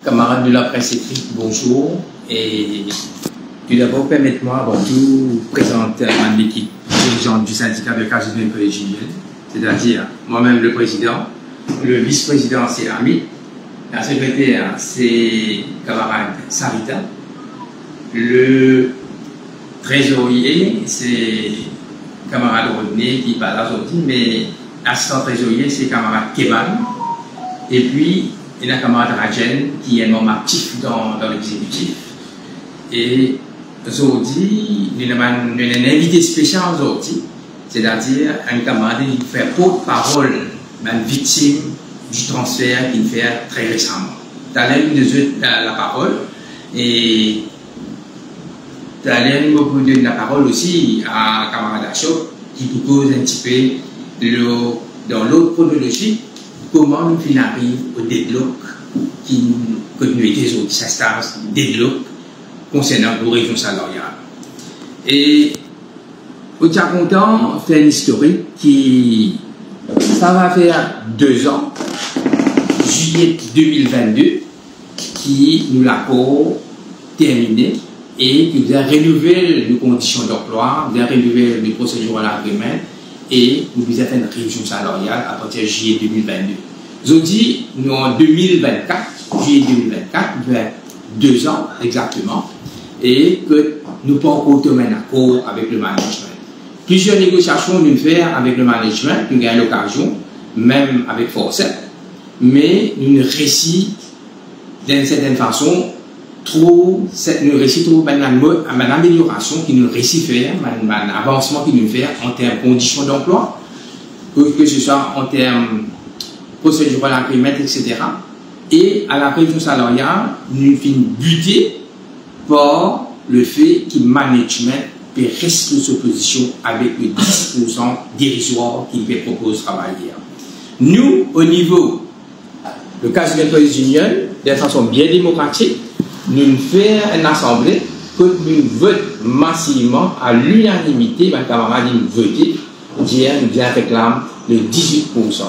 Camarades de la presse écrite, bonjour. Et tout d'abord, permettez-moi avant tout présenter l'équipe dirigeante du syndicat de Casse de Collégienne, c'est-à-dire moi-même le président, le vice-président c'est Ami, la secrétaire c'est camarade Sarita, le trésorier c'est camarade Rodney qui parle aujourd'hui, mais assistant trésorier c'est camarade Keban, et puis il y a un camarade Rajen qui est membre actif dans l'exécutif. Et aujourd'hui, nous avons un invité spécial aujourd'hui, c'est-à-dire un camarade qui fait porte-parole d'une victime du transfert qu'il fait très récemment. D'ailleurs, nous donne la parole et d'ailleurs, nous donne la parole aussi à un camarade Achok qui propose un petit peu dans l'autre chronologie comment nous arrive au deadlock qui continue des autres instances deadlock concernant nos régions salariales. Et au tiers content, fait une historique qui ça va faire 2 ans, juillet 2022, qui nous l'a terminé et qui nous a renouvelé les conditions d'emploi, nous a renouvelé les procédures à l'agrément et nous avons fait une révision salariale à partir de juillet 2022. Aujourd'hui, nous en 2024, juillet 2024, nous avons 2 ans exactement, et que nous ne pouvons pas encore tomber d'accord avec le management. Plusieurs négociations nous faisons avec le management, nous avons l'occasion, même avec Forcet, mais nous ne réussissons d'une certaine façon trop une amélioration qui nous réussit faire, un avancement qui nous fait en termes de conditions d'emploi, que ce soit en termes procédurales, agrément, etc. Et à la révision salariale, nous finissons buter par le fait que le management peut rester sous position avec le 10% dérisoire qu'il peut proposer de travailler. Nous, au niveau le cas de l'Employees Union, de façon bien démocratique, nous faisons une assemblée que nous votons massivement à l'unanimité, mes camarades nous votent, nous réclamons le 18%.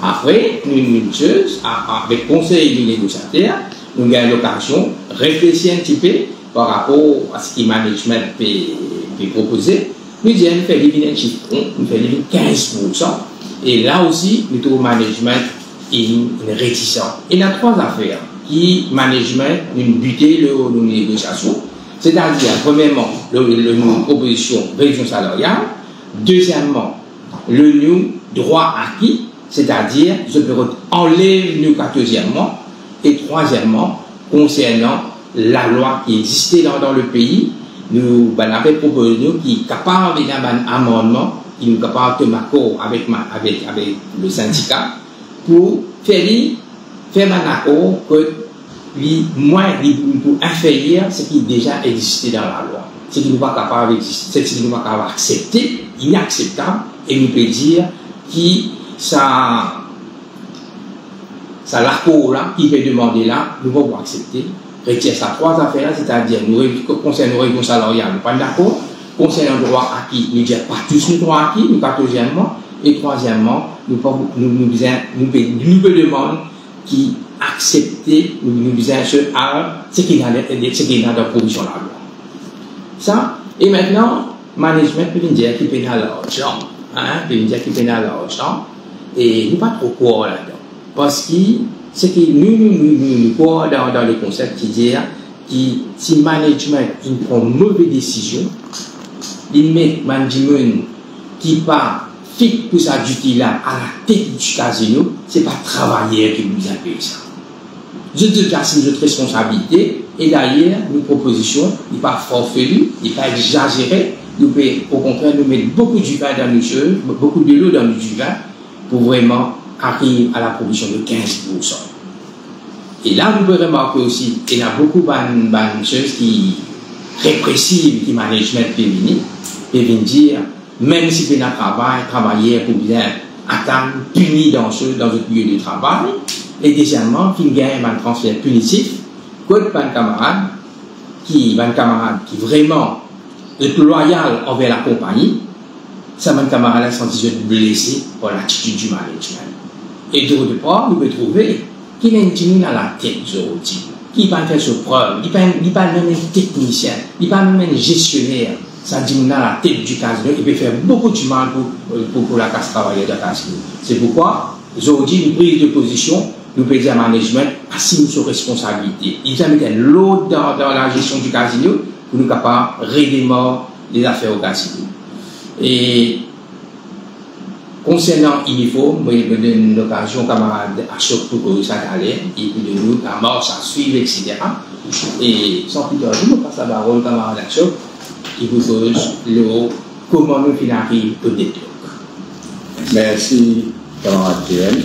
Après, une chose, avec le conseil du négociateur, nous avons l'occasion de réfléchir un petit peu par rapport à ce que le management peut proposer. Nous disons, nous faisons un chiffre, nous faisons 15%. Et là aussi, nous trouvons le management une réticence. Il y a 3 affaires qui, management, nous buté nos négociations. C'est-à-dire, premièrement, nos propositions de révision salariale. Deuxièmement, le droit acquis. C'est-à-dire, je peux enlever le 14e mois. Et troisièmement, concernant la loi qui existait dans le pays, nous avons proposé qui est capable d'un amendement, qui est capable de m'accord avec le syndicat pour faire un accord que lui, moins pour inférieur ce qui déjà existait dans la loi. Ce qui n'est pas capable d'exister, ce qui n'est pas capable d'accepter, inacceptable, et nous peut dire qui ça l'accord là, qui peut demander là, nous pouvons accepter. Retire ça 3 affaires, c'est-à-dire, concernant nos régions salariales, nous pas d'accord. Concernant le droit acquis, nous ne disons pas tous le droit acquis, nous 14e, et troisièmement, nous pouvons demander qui accepter, nous disons ce qui est dans la provision de la loi. Ça, et maintenant, management peut dire qu'il peut dans l'argent, peut dire qu'il peut dans l'argent, et nous pas trop quoi là-dedans. Parce que ce que nous croyons dans le concept qui dit que si le management prend une mauvaise décision, il met un management qui pas fit pour sa duty là à la tête du casino, ce n'est pas le travailleur qui nous a payé ça. Je dis assume notre responsabilité et d'ailleurs, nos propositions n'est pas forfaites, n'est pas exagérées. Nous pouvons au contraire nous mettre beaucoup de vin dans nos choses, beaucoup de l'eau dans nos vin pour vraiment arriver à la proposition de 15%. Et là, vous pouvez remarquer aussi qu'il y a beaucoup de choses qui répressives qui management féminin peuvent dire, même si vous travailler pour bien attendre, puni dans votre lieu de travail, et deuxièmement, qu'il y a un transfert punitif, que un camarade qui vraiment est loyal envers la compagnie, ça un camarade sont blessé par l'attitude du management. Et d'autre part, nous pouvons trouver qu'il y a une à la tête aujourd'hui. qui va faire sur preuve, il n'est pas même un technicien, il n'est pas même un gestionnaire. Ça dit dans la tête du casino, il peut faire beaucoup de mal pour la classe travailleuse de casino. C'est pourquoi, aujourd'hui, une prise de position, nous pouvons dire management, assume ses responsabilités. Il a mis l'autre dans la gestion du casino pour nous capables de redémarrer les affaires au casino. Et concernant l'uniforme, je me donne l'occasion, camarade, à chaque fois que ça allait, et puis de nous, la marche à suivre, etc. Et sans plus tarder, je passe la parole, camarade à chaque, qui vous pose comment nous finissons au décloc. Merci, camarade PM,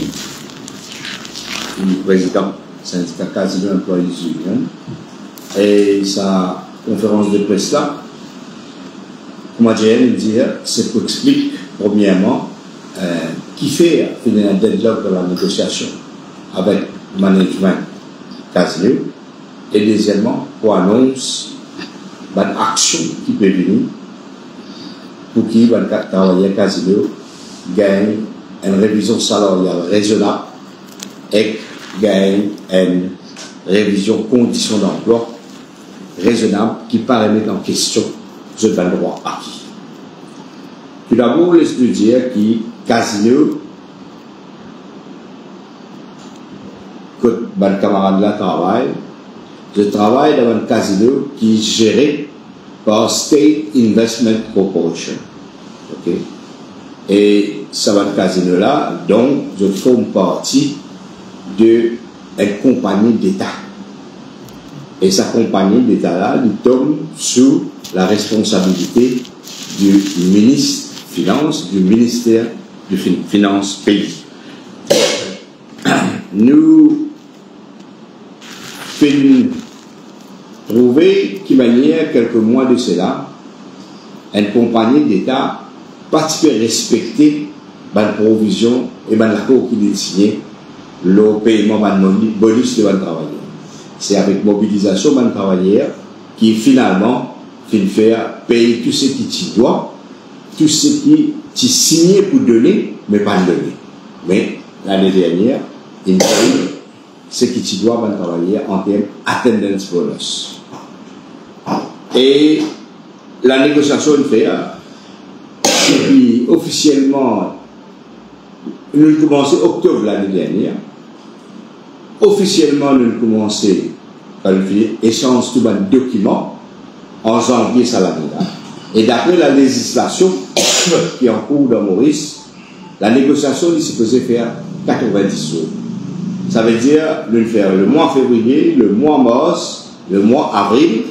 président syndicat Casino Employees Union. Et sa conférence de presse là, comment dire, c'est pour expliquer, premièrement, qui fait un deadlock de la négociation avec le management Casino, et deuxièmement, pour annoncer une action qui peut venir pour qui les travailleurs Casino gagnent une révision salariale raisonnable et gagnent une révision conditions d'emploi raisonnable qui paraît mettre en question ce droit acquis. Tout d'abord, laisse-nous dire que Casino, que mon camarade là travaille, je travaille dans un casino qui est géré par State Investment Corporation. Okay? Et ça va le casino là, donc je forme partie d'une compagnie d'État. Et sa compagnie d'État là, il tombe sous la responsabilité du ministre des Finances, du ministère des Finances pays. Nous faisons trouver qu'il y a quelques mois de cela, une compagnie d'État pas respecter la provision et l'accord qui est signé, le paiement de bonus de travailleurs. C'est avec mobilisation de travailleurs qui finalement fait faire payer tout ce qui t'y doit, tout ce qui t'y signé pour donner, mais pas donner. Mais l'année dernière, il paye ce qui t'y doit de travailleurs en termes attendance bonus. Et la négociation est faite. Et puis officiellement, nous avons commencé en octobre l'année dernière. Officiellement, nous avons commencé par l'échange de documents en janvier ça l'année-là. Et d'après la législation qui est en cours dans Maurice, la négociation est supposée faire 90 jours. Ça veut dire nous faire le mois février, le mois mars, le mois avril,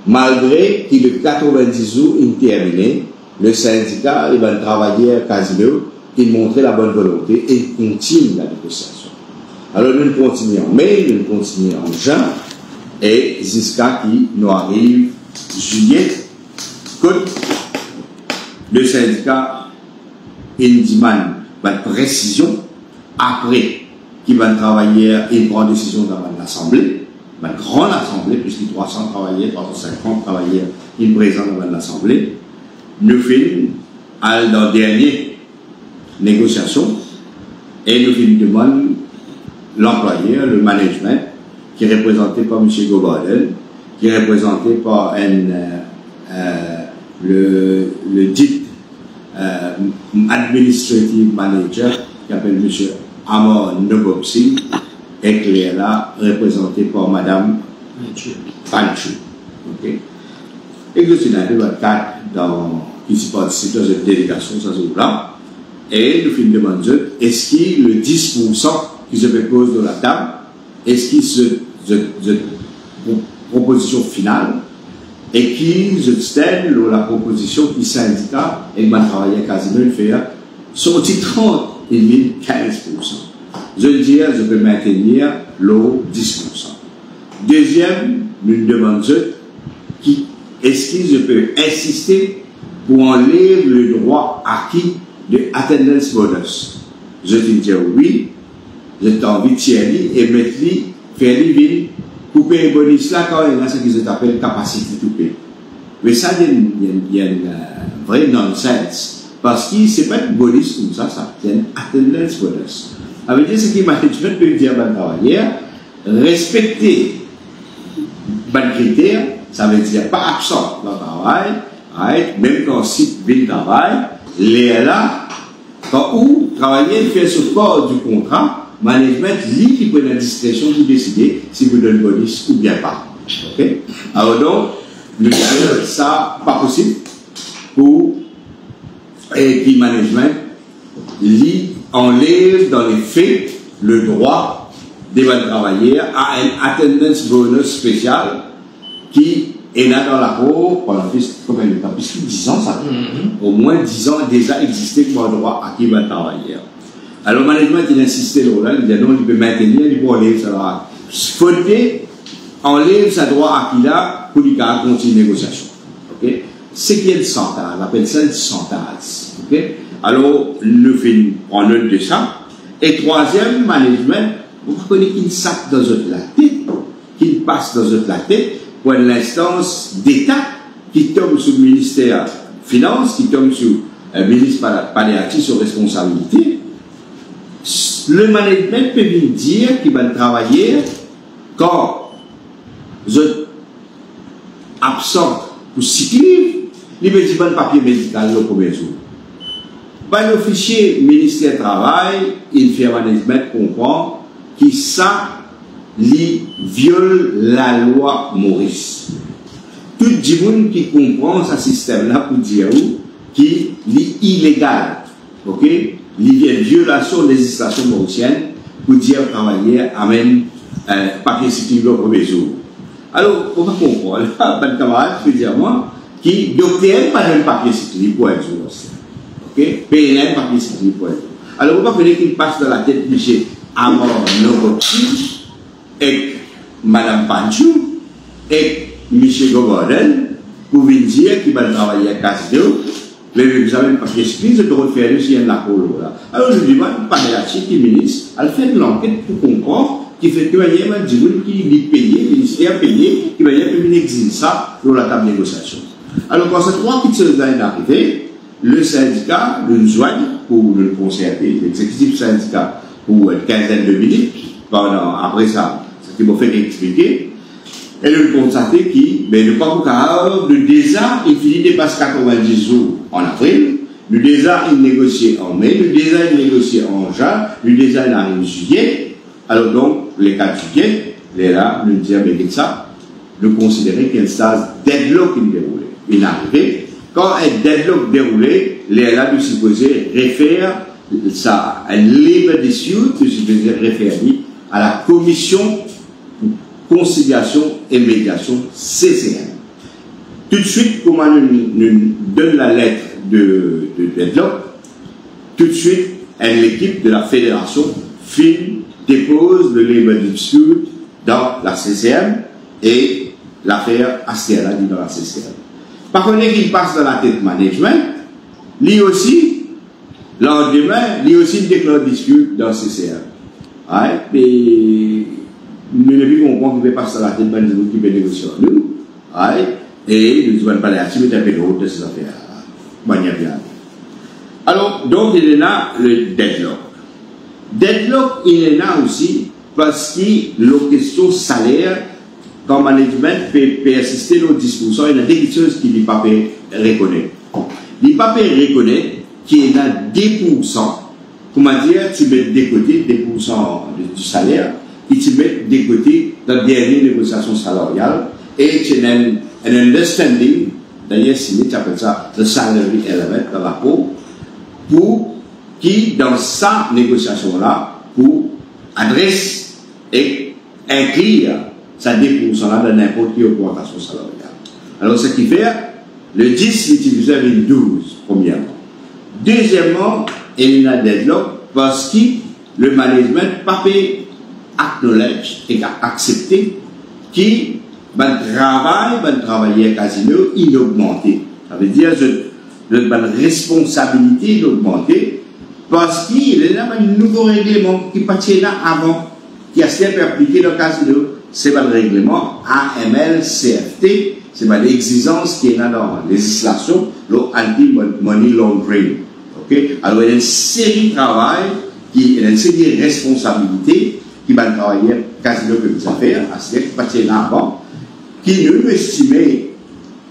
malgré qu'il y a 90 jours terminé, le syndicat et le travailleur Casino, il montrait la bonne volonté et il continue la négociation. Alors nous continuons en mai, nous continuons en juin, et jusqu'à qui nous arrive juillet, que le syndicat il demande une précision après qu'il va travailler et prendre une décision dans l'Assemblée, une grande assemblée, puisqu'il y a 300 travailleurs, 350 travailleurs, ils présentent dans l'Assemblée. Nous faisons dans la dernière négociation et nous faisons demande l'employeur, le management, qui est représenté par M. Gobarden, qui est représenté par le dit administrative manager qui s'appelle M. Amor Nobopsi, et qui est là représenté par Mme Panchou. Okay? Et je suis dans le cadre qui participe dans une délégation, ça c'est là. Et nous faisons demander est-ce que le 10% qui se propose dans la table, est-ce que cette proposition finale et qui se stèle la proposition qui syndicat et ma travailleur Casino faire sorti 30 et 15%. Je veux dire, je peux maintenir le 10%. Deuxième, nous demandons est-ce que je peux insister pour enlever le droit acquis de attendance bonus. Je te dis oui, j'ai envie de tirer et mettre faire les pour payer un bonus là quand il y a ce qu'ils appellent capacité de payer. Mais ça, il y a une vraie nonsense. Parce que ce n'est pas un bonus comme ça, c'est un attendance bonus. Ça veut dire ce que le management peut dire à un travailleur, respecter les critères, ça veut dire pas absent dans le travail, même quand site ville travail, les là, quand où travailler fait support du contrat, management lui qui prend la discrétion pour décider si vous donnez bonus ou bien pas. Okay? Alors donc, ça pas possible pour et management lui enlève dans les faits le droit des travailleurs à un attendance bonus spécial qui est là dans la cour pendant combien de temps? Plus de 10 ans, ça. Au moins 10 ans déjà existé comme droit à qui va travailler. Alors, le management, il insistait là, il dit non, il peut maintenir, il peut enlever ça. Faudrait enlève sa droit à qui là pour lui continuer la négociation. Okay? C'est qu'il y a le santage, on appelle ça le santage. Okay? Alors, le fait en note de ça. Et troisième, management, vous connaissez qu'il sac dans la tête, qu'il passe dans la tête pour l'instance d'État qui tombe sur le ministère Finances, qui tombe sur le ministre Paléati sur responsabilité. Le management peut lui dire qu'il va travailler quand vous êtes absent pour cycler, il veut dire le papier médical le premier jour. Le fichier ministère du Travail, il fait management comprend que ça viole la loi Maurice. Tout le monde qui comprend ce système-là pour dire qu'il est illégal. Ok? Il y a une violation de la législation mauricienne pour dire travailler amène papier cyclique au premier jour. Alors, on va comprendre. Là, ben camarade peut dire moi qui docteur pas un papier cyclique pour un jour. Ok? PNL papier cyclique pour un jour. Alors, on va faire qu'il passe dans la tête de M. Amor Nogopsi et Mme Panchou et M. Gogorden pour venir dire qu'il va travailler à Casino. Mais vous avez un papier cyclique, je dois faire aussi un accord là. Alors, je dis, pas de la chic, ministre, elle fait de l'enquête pour comprendre qui fait que il y a un qui est payé, le ministère payé, qui va y avoir une exil ça pour la table de négociation. Alors, quand ces trois petites choses sont arrivées, le syndicat nous joigne pour le concerter, l'exécutif syndicat pour une quinzaine de minutes, après ça, ce qui m'a fait expliquer, et le constater qui, mais le pas capable, le désastre, il finit dépasse 90 jours en avril, le désastre, il négocie en mai, le désastre, il négocie en juin, le désastre, il arrive en juillet. Alors donc, les 4 juillet, les là, nous disons, mais ça, nous considérons qu'il y a un stage deadlock qui déroulé. Il est arrivé. Quand un deadlock déroulé, les là, nous supposons réfère ça, un labor dispute, nous supposons référer à la commission conciliation et médiation CCM. Tout de suite, comment nous donne la lettre de deadlock, tout de suite, l'équipe de la fédération dépose le labor dispute dans la CCM et l'affaire Astera dit dans la CCM. Par contre, qu'il passe dans la tête management, lui aussi, lendemain, lui aussi déclare dispute dans la CCM. Ouais, et nous ne pouvons comprendre qu'il passe dans la tête management qui peut négocier avec nous. Ouais, et nous ne pouvons pas les activer un peu de route de ces affaires. Alors, donc, il y a là le deadlock. Deadlock, il est là aussi parce que la question salaire, quand le management peut assister aux discussions, il y a des choses qu'il ne peut pas reconnaître. Il ne peut pas reconnaître qu'il y a 10%, comment dire, tu mets de côté 10% du salaire, et tu mets de côté dans la dernière négociation salariale, et tu as un understanding, d'ailleurs, si tu appelles ça le salary element dans la peau, pour qui, dans sa négociation-là, pour adresse et inclure sa 10% là dans n'importe quelle augmentation salariale. Alors, ce qui fait, le 10, l'utilisateur est 12, premièrement. Deuxièmement, il y a un deadlock parce que le management n'a pas acknowledge et accepter que le travail à casino il augmenté. Ça veut dire que la responsabilité est augmentée parce qu'il y a un nouveau règlement qui partit là avant, qui a été appliqué dans le casino. C'est le règlement AML-CFT, c'est l'exigence qui est là dans la législation, le anti-money laundering. Okay? Alors, il y a une série de travail, il y a une série de responsabilités qui va travailler casino que vous avez, à ce qui est avant, qui nous estimait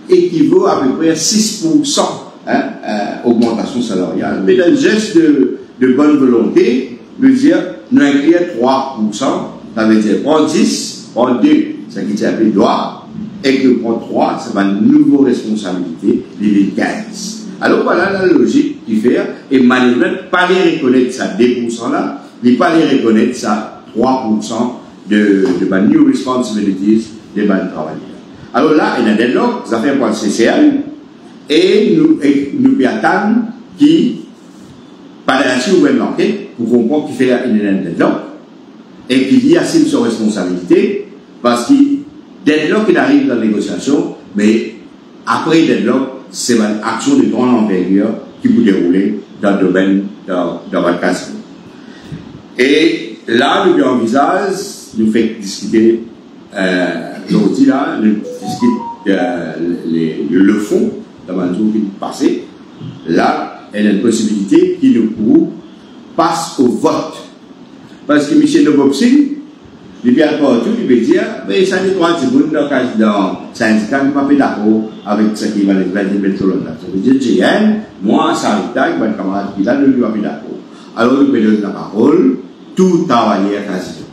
équivaut à peu près 6% augmentation salariale. Mais un geste de bonne volonté, veut dire, nous inclure 3%, ça veut dire prendre 10, prendre 2, ce qui s'appelle droit, et que prendre 3, ça va une nouvelle responsabilité, les 15. Alors voilà la logique qui fait, et management, pas les reconnaître ça 2% là, mais pas les reconnaître ça 3% de new responsibilities des bonnes travailleurs. Alors là, il y a des logs, ça fait pour le CCL, et nous attendons qui, par la suite, ouvre l'enquête pour comprendre qu'il fait une deadlock et qu'il y assume sa responsabilité parce que deadlock il arrive dans la négociation, mais après deadlock, c'est une action de grande envergure qui peut dérouler dans le domaine de votre casino. Et là, nous envisage, nous fait discuter aujourd'hui là, nous discute le fond dans le jour qui est passé. Là, il y a une possibilité qui nous passe au vote. Parce que M. Nobopsing, il vient partout, il veut dire, mais ça n'est pas un petit peu dans le syndicat, il n'est pas d'accord avec ce qui va les mettre là. Ça veut dire, GN, moi, Sarita, mon camarade qui là, ne lui va pas d'accord. Alors, nous prenons la parole, tout travailler à Casino.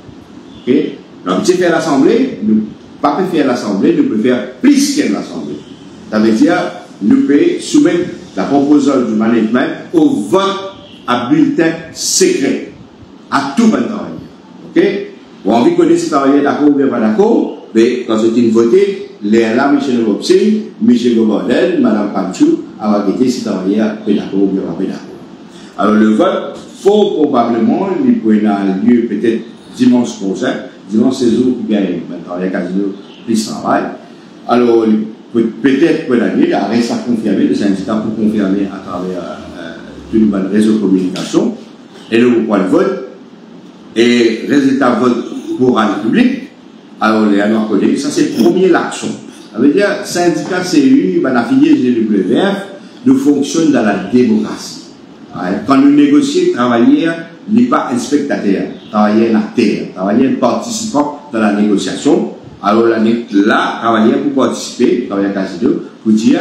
Ok? Donc, si faire l'Assemblée, nous ne pouvons pas faire l'Assemblée, nous pouvons faire plus que l'Assemblée. Ça veut dire, nous pouvons soumettre la proposition du management au vote à bulletin secret à tout le travail. Ok? Vous avez envie de connaître si travailler d'accord ou bien pas d'accord, mais quand c'est une votée, les là, M. Nobopsing, M. Gobordel, Mme Panchou, avoir été si travailler d'accord ou bien pas d'accord. Alors le vote, fort probablement, il pourrait avoir lieu peut-être dimanche prochain, dimanche c'est jour qui gagne, travailler casino, plus travail. Alors, peut-être que l'année, il reste à confirmer, le syndicat pour confirmer à travers tout le réseau de communication, et le point de vote, et résultat vote pour la République. Alors, les années collègues, ça c'est première l'action. Ça veut dire, syndicat CU, la filière GWF, nous fonctionne dans la démocratie. Quand nous négocions, travailleurs n'est pas un spectateur, travailleur un acteur, travailleur un participant dans la négociation. Alors là, travailler pour participer, travailler à Casino, pour dire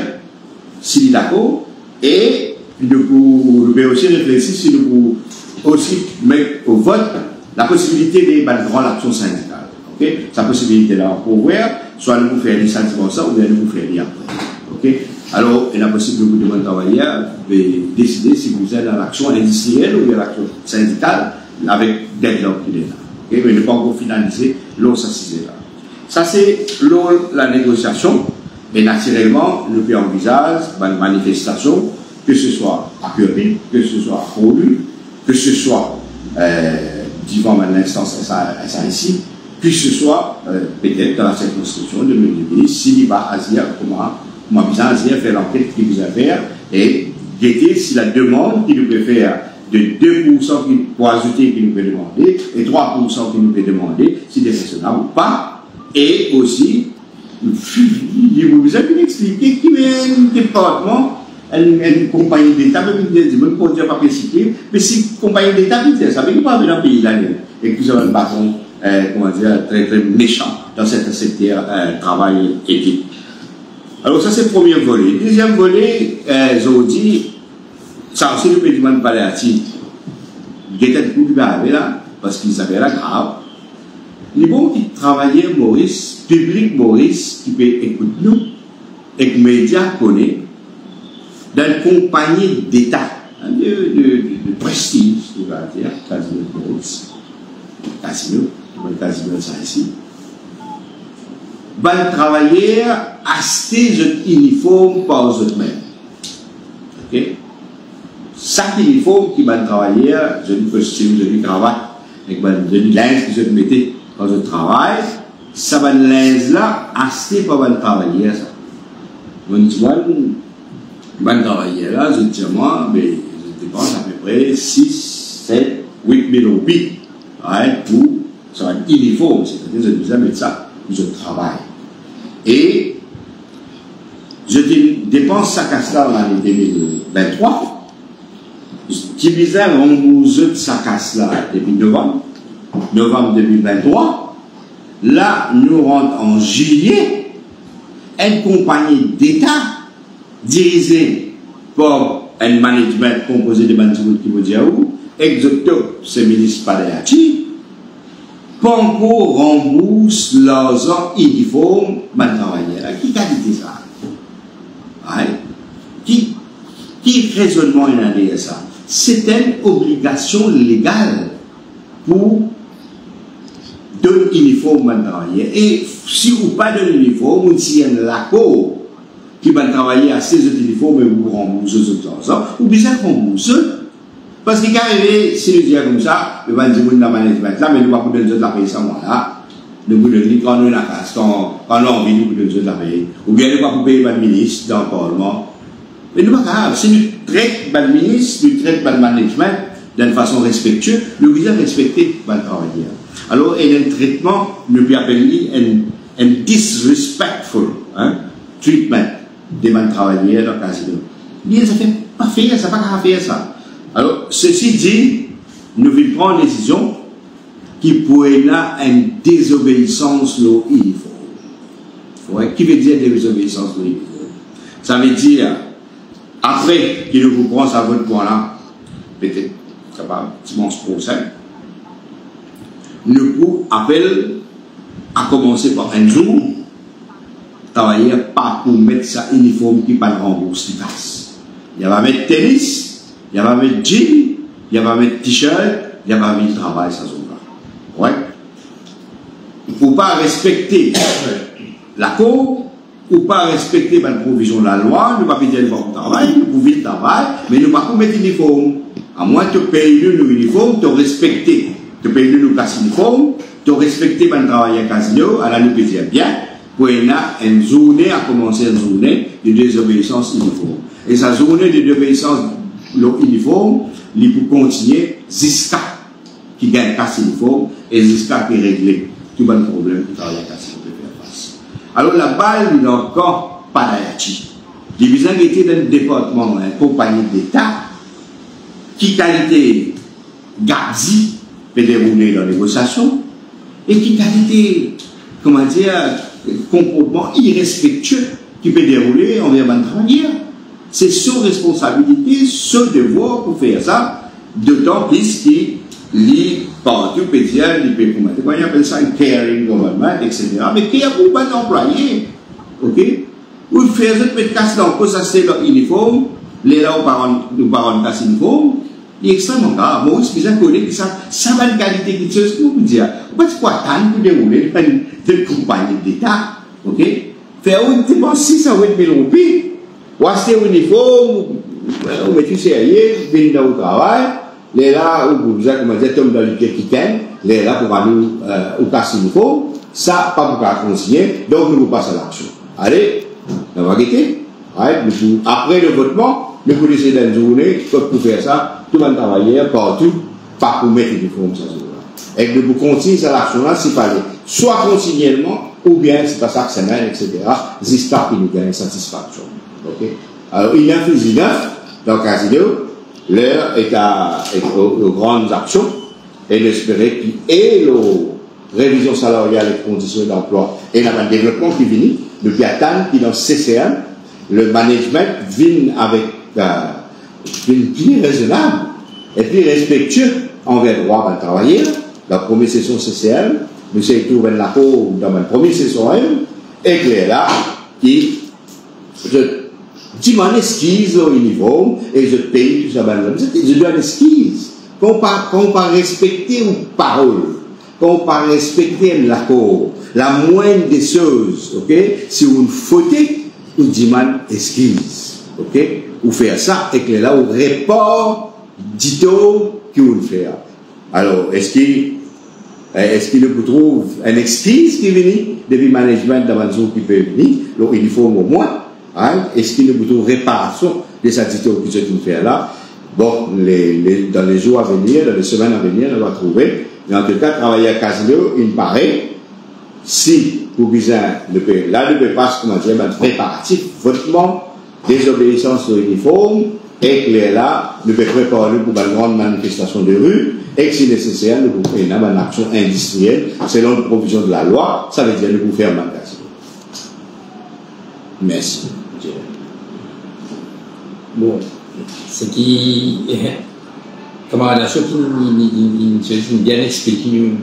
s'il est d'accord, et nous pouvons aussi réfléchir si nous pouvons aussi mettre au vote la possibilité de grande action syndicale. Okay? Sa possibilité là pour voir, soit nous faire des sentiments ça, ou bien nous faire des après. Okay? Alors, il est possible que vous travailler de décider si vous êtes dans l'action industrielle ou dans l'action syndicale avec des gens qui sont là. Okay? Mais ne pas encore finaliser l'autre assise là. Ça, c'est la négociation. Et naturellement, nous pouvons envisager une manifestation, que ce soit à Curry, que ce soit à Pôlu, que ce soit devant l'instance SAIC, que ce soit peut-être dans la circonscription de Médéville, s'il va Asia, comment Asia fait l'enquête qu'il vous a fait, et guetter si la demande qu'il nous peut faire de 2% pour ajouter qu'il nous peut demander, et 3% qu'il nous peut demander, si c'est raisonnable ou pas. Et aussi, il vous a bien expliqué qu'il y a un département, une compagnie d'État, même pour dire pas précipité, mais si une compagnie d'État, ça veut dire pas dans le pays l'année, et que vous avez un patron, comment dire, très très méchant dans ce secteur travail éthique. Alors ça c'est le premier volet. Deuxième volet, j'ai dit, ça aussi le pédiment de paléatif, il était de coup de barbe là, parce qu'ils avaient la grave. Les bons qui travaillaient Maurice, public Maurice, qui peut écouter nous, et que les médias connaissent, dans une compagnie d'État, de prestige, on va dire, Casino de Maurice, Casino de ça ici. Van travailler acheter un uniforme par eux-mêmes. Ok? Chaque uniforme qui va travailler, je dis costume, je dis cravate, avec je dis linge que je mettais quand je travaille, ça va linge là acheté par un travailleur. On dit, un travailleur là, je dis moi, mais je dépense à peu près 6, 7, 8 000 roupies pour ça va être uniforme, c'est-à-dire je disais mettre ça, je travaille. Et je dépense ça casse-là en l'année 2023. Qui bizarre, on vous sa casse-là depuis novembre. novembre 2023, là, nous rentrons en juillet, une compagnie d'État dirigée par un management composé de Bantibout Kibodiaou, ex-octobre, c'est le ministre Padayachi, pas encore rembourse leurs uniformes travailleurs. Qui qualité ça? Qui raisonnement il a dit ça? C'est une obligation légale pour donner uniforme travailler. Et si vous pas de l'uniforme, ou si il y a un l'accord qui va travailler à ces uniformes et vous rembourser ou bien rembourser. Parce qu'il arrive, si nous disons comme ça, le va dire que nous avons management là, mais nous ne pouvons pas donner la paye sans moi là. Nous pouvons donner quand nous avons la casse, quand on a envie, nous pouvons donner la paye. Ou bien nous ne pouvons pas payer le ministre dans le Parlement. Mais nous ne pouvons pas. Si nous traitons le ministre, nous traitons le management d'une façon respectueuse, nous devons respecter le travailleur. Alors, il y a un traitement, nous pouvons appeler un disrespectful treatment des travailleurs dans le casino. Il ça ne fait pas faire, ça ne fait pas faire ça. Alors, ceci dit, nous voulons prendre une décision qui pourrait avoir une désobéissance au uniforme. Qui veut dire désobéissance au uniforme? Ça veut dire, après qu'il nous prend ça votre point là, peut-être, ça va, dimanche prochain, nous vous appelle à commencer par un jour, travailler pas pour mettre ça uniforme qui pas rembourse de casse. Il va mettre tennis, il va mettre jean, il va mettre t-shirt, il va mettre travail, ça zone là. Ouais. Pour pas respecter l'accord, ou pas respecter la provision de la loi, nous ne pouvons pas dire le travail, nous pouvons vite travail, mais nous ne pouvons pas mettre uniforme. À moins que tu payes nos uniformes, tu respectes. Tu payes nos classes uniformes, tu respectes le travail à casino, à la nous dire bien, pour une journée, à commencer une journée de désobéissance uniforme. Et sa journée de désobéissance uniforme, il peut continuer jusqu'à qui gagne casse uniforme et jusqu'à qui règle tout le problème que travail à casino peut faire face. Alors la balle, il n'a encore pas d'Haïti. Il a été dans le département, une compagnie d'État qui qualité gazi peut dérouler dans les négociations et qui qualité, comment dire, comportement irrespectueux qui peut dérouler envers un travailleur. C'est son responsabilité, son devoir pour faire ça, d'autant plus qu'il lit partout, peut dire, il peut commenter, on appelle ça un caring government, etc. Mais qu'il y a beaucoup d'employés, ok? Ou il fait un peu de casse dans le poste, ça c'est leur uniforme, les là, nous parlons de casse uniforme, il est extrêmement grave. Moi, ce que j'ai connu, ça va une qualité de chose, comment vous dire? Vous ne pouvez pas tant pour dérouler dans une compagnie d'État, ok? Faire une dépense 608 000 roupies, ou acheter un uniforme, ou mettre sérieux, venir dans le travail, les là, où vous avez, comment dire, tombe dans le capitaine, les là, pour aller au casse uniforme, ça, pas pour la consigner, donc nous passons à l'action. Allez, on va guetter. Après le votement, nous pouvons laisser dans une journée, pour faire ça, tout le monde travailleur, partout, pas pour mettre l'uniforme, ça, et que vous continuez cette action-là, s'il fallait, soit continuellement, ou bien c'est pas chaque semaine, etc., jusqu'à qu'il nous gagne satisfaction. Okay? Alors, il y a un fusil neuf dans le casino, l'heure est aux grandes actions, et d'espérer qu'il y ait la révision salariale et conditions d'emploi et le développement qui vient, depuis attendre qu'il dans CCM, le management vient avec une plus raisonnable et plus respectueux envers le droit de travailler. La première session CCM, M. Etou vient la cour dans ma première session, et que là, qui je dis mon esquisse au uniforme et je paye tout ça. Je dois une esquisse. Quand on pas respecter une parole, quand on pas respecter l'accord, la moindre des choses, ok, si vous faute, vous dites esquisse, ok, vous faire ça et que là, vous répond, dit-on, que vous le faites. Alors, est-ce qu'il vous trouve une excuse qui vient depuis le management d'Avanzo qui peut venir, l'uniforme au moins, hein? Est-ce qu'il vous trouve réparation de cette situation que vous faire là? Bon, dans les jours à venir, dans les semaines à venir, on va trouver. Mais en tout cas, travailler à casino, il me paraît, si vous besoin de là, ne peut pas, comment dire, un préparatif, votement, désobéissance au uniforme, et que là, ne peut préparer pour une grande manifestation de rue, Et que si nécessaire, nous pouvons faire une action industrielle selon les provisions de la loi, ça veut dire que nous pouvons faire un magasin. Merci. Bon, ce qui camarade Lachaud qui bien explique nous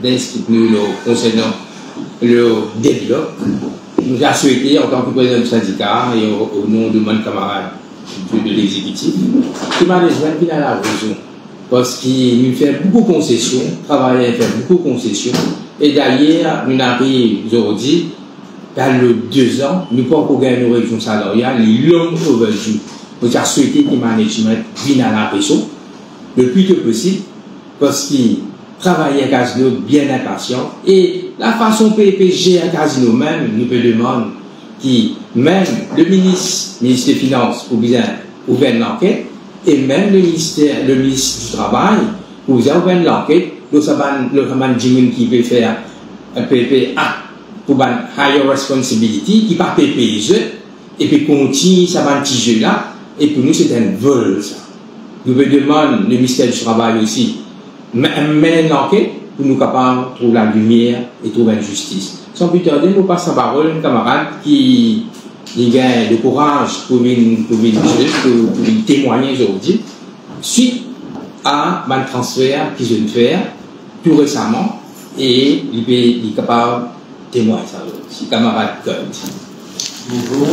concernant le deadlock, nous a souhaité en tant que président du syndicat et au nom de mon camarade de l'exécutif, que le management qui a la raison. Parce qu'il nous fait beaucoup de concessions, travaille fait beaucoup de concessions, et d'ailleurs, nous arrivons aujourd'hui, dans les 2 ans, nous ne pouvons pas gagner une réduction salariale, les longs overdue. Nous avons souhaité que le management vienne à la raison, le plus tôt possible, parce qu'il travaille à Casino bien impatient, et la façon PPG à Casino même, nous peut demander qui, même le ministre des Finances, pour bien ouvrir l'enquête, et même le ministre du Travail, pour bien ouvrir l'enquête, le management qui peut faire un PPA pour un higher responsibility, qui pas PPE, et puis continue ça va un petit jeu là, et pour nous c'est un vol ça. Nous demandons le ministère du Travail aussi, mener l'enquête pour nous capables de trouver la lumière et trouver la justice. Sans plus tarder, nous passons la parole à un camarade qui gagne le courage pour venir témoigner aujourd'hui, suite à un transfert qu'ils viennent faire tout récemment, et il est capable de témoigner ça aussi. Camarade Code. Bonjour.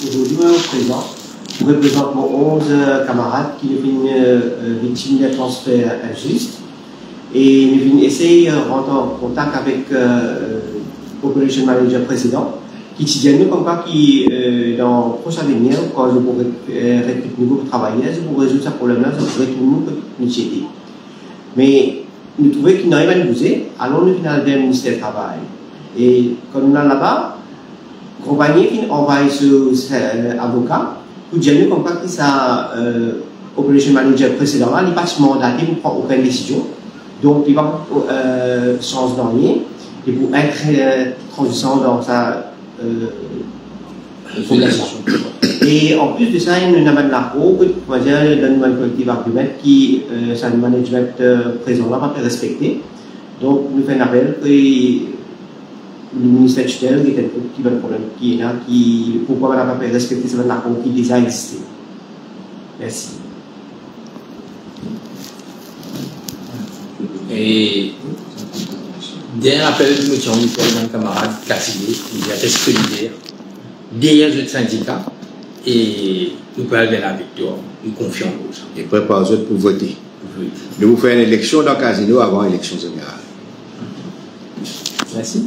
Aujourd'hui, je représente mon 11 camarades qui ont été victimes d'un transfert injuste. Et nous essayons de rentrer en contact avec l'Operation Manager précédent, qui dit comme quoi dans le prochain avenir, quand je pourrai recruter de nouveaux travailleurs, je pourrai résoudre ce problème-là, je pourrai tout le monde nous aider. Mais nous trouvons qu'il n'arrive pas à nous bouger, alors nous finissons le ministère du Travail. Et quand nous sommes là-bas, la compagnie envoie ce avocat pour dire comme quoi que ça, Operation Manager précédent, il n'est pas mandaté pour prendre aucune décision. Donc, il va changer d'année et pour être transition dans sa et en plus de ça, il y a une narco, on va dire, le collectif argument qui, c'est un management présent là, va pas respecter. Donc, nous faisons un appel que le ministère tutelle qui va le problème, qui est là, qui, pourquoi on n'a pas respecté ce narco qui déjà existé. Merci. Et dernier appel de M. Michel, mon camarade Cassilier, qui est très solidaire, derrière le syndicat, et nous pouvons aller la victoire, nous confions en ça. Et prépare pour voter. Nous vous faire une élection dans le casino avant l'élection générale. Merci.